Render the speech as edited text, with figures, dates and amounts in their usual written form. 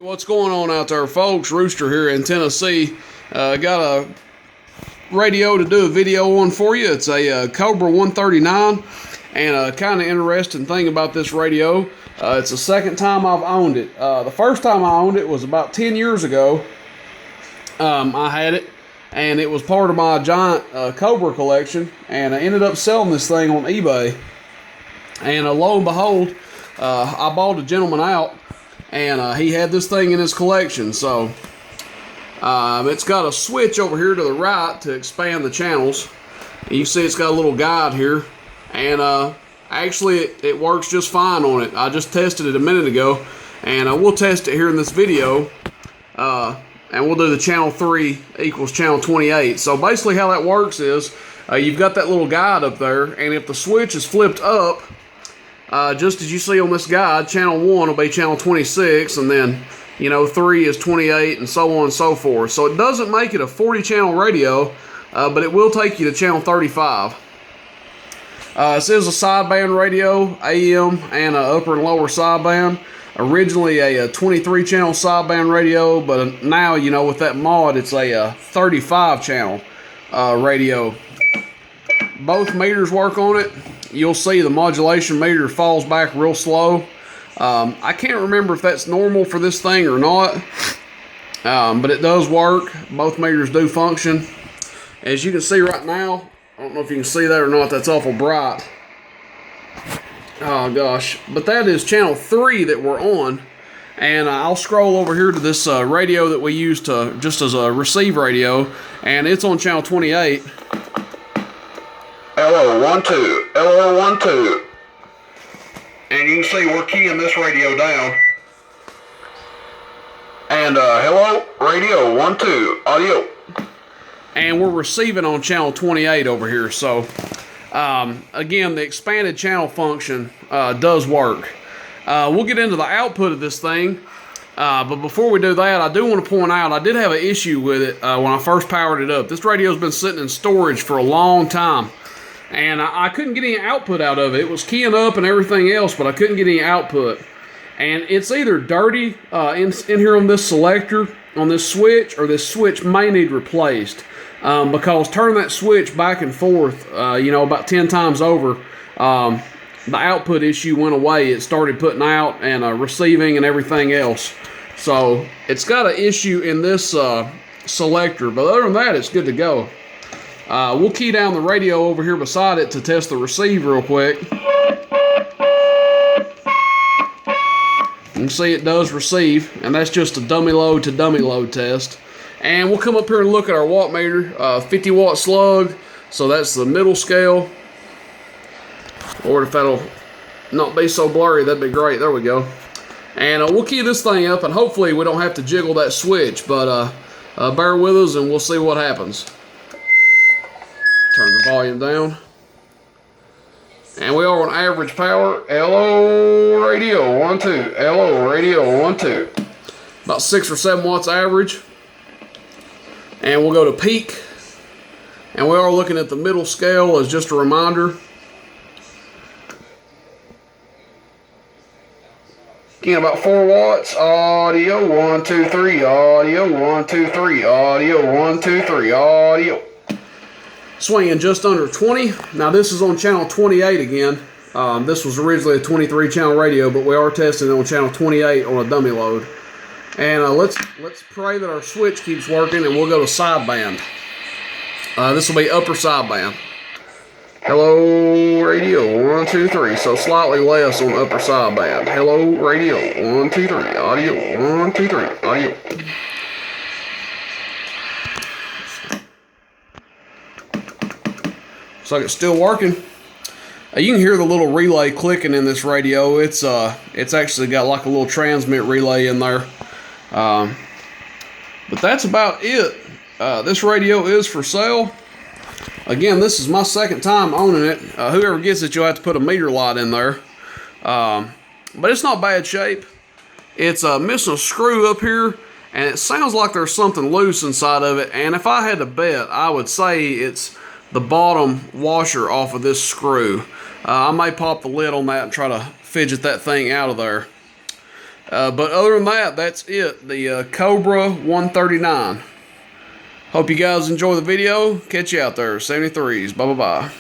What's going on out there, folks? Rooster here in Tennessee. Got a radio to do a video on for you. It's a Cobra 139, and a kind of interesting thing about this radio, it's the second time I've owned it. The first time I owned it was about 10 years ago. I had it, and it was part of my giant Cobra collection, and I ended up selling this thing on eBay. And lo and behold, I bought a gentleman out, and he had this thing in his collection. So it's got a switch over here to the right to expand the channels. And you see it's got a little guide here, and actually it works just fine on it. I just tested it a minute ago, and we'll test it here in this video, and we'll do the channel 3 equals channel 28. So basically how that works is you've got that little guide up there, and if the switch is flipped up, just as you see on this guide, channel 1 will be channel 26, and then, 3 is 28, and so on and so forth. So it doesn't make it a 40-channel radio, but it will take you to channel 35. This is a sideband radio, AM, and an upper and lower sideband. Originally a 23-channel sideband radio, but now, with that mod, it's a 35-channel radio. Both meters work on it. You'll see the modulation meter falls back real slow. I can't remember if that's normal for this thing or not, but it does work. Both meters do function. As you can see right now, I don't know if you can see that or not, that's awful bright. Oh gosh, but that is channel 3 that we're on, and I'll scroll over here to this radio that we use just as a receive radio, and it's on channel 28. Hello, 1 2. Hello, 1 2. And you can see we're keying this radio down. And hello, radio 1 2. Audio. And we're receiving on channel 28 over here. So again, the expanded channel function does work. We'll get into the output of this thing. But before we do that, I do want to point out I did have an issue with it when I first powered it up. This radio's been sitting in storage for a long time, and I couldn't get any output out of it. It was keying up and everything else, but I couldn't get any output. And it's either dirty in here on this selector, on this switch, or this switch may need replaced. Because turning that switch back and forth, about 10 times over, the output issue went away. It started putting out and receiving and everything else. So it's got an issue in this selector, but other than that, it's good to go. We'll key down the radio over here beside it to test the receive real quick. You can see it does receive, and that's just a dummy load to dummy load test. And we'll come up here and look at our watt meter, 50 watt slug, so that's the middle scale. Or if that'll not be so blurry, that'd be great. There we go. And we'll key this thing up, and hopefully we don't have to jiggle that switch, but bear with us and we'll see what happens. Turn the volume down. And we are on average power. Hello, radio 1 2. Hello, radio 1 2. About 6 or 7 watts average. And we'll go to peak. And we are looking at the middle scale as just a reminder. Again, about 4 watts. Audio 1 2 3. Audio 1 2 3. Audio 1 2 3. Audio. Swinging just under 20. Now this is on channel 28 again. This was originally a 23 channel radio, but we are testing it on channel 28 on a dummy load. And let's pray that our switch keeps working, and we'll go to sideband. This will be upper sideband. Hello, radio 1 2 3. So slightly less on upper sideband. Hello, radio 1 2 3. Audio 1 2 3. Audio. Looks like it's still working. You can hear the little relay clicking in this radio. It's actually got like a little transmit relay in there. But that's about it. This radio is for sale. Again, this is my second time owning it. Whoever gets it, you'll have to put a meter light in there. But it's not bad shape. It's missing a screw up here, and it sounds like there's something loose inside of it. And if I had to bet, I would say it's the bottom washer off of this screw. I may pop the lid on that and try to fidget that thing out of there. But other than that, that's it. The Cobra 139. Hope you guys enjoy the video. Catch you out there. 73s. Bye-bye-bye.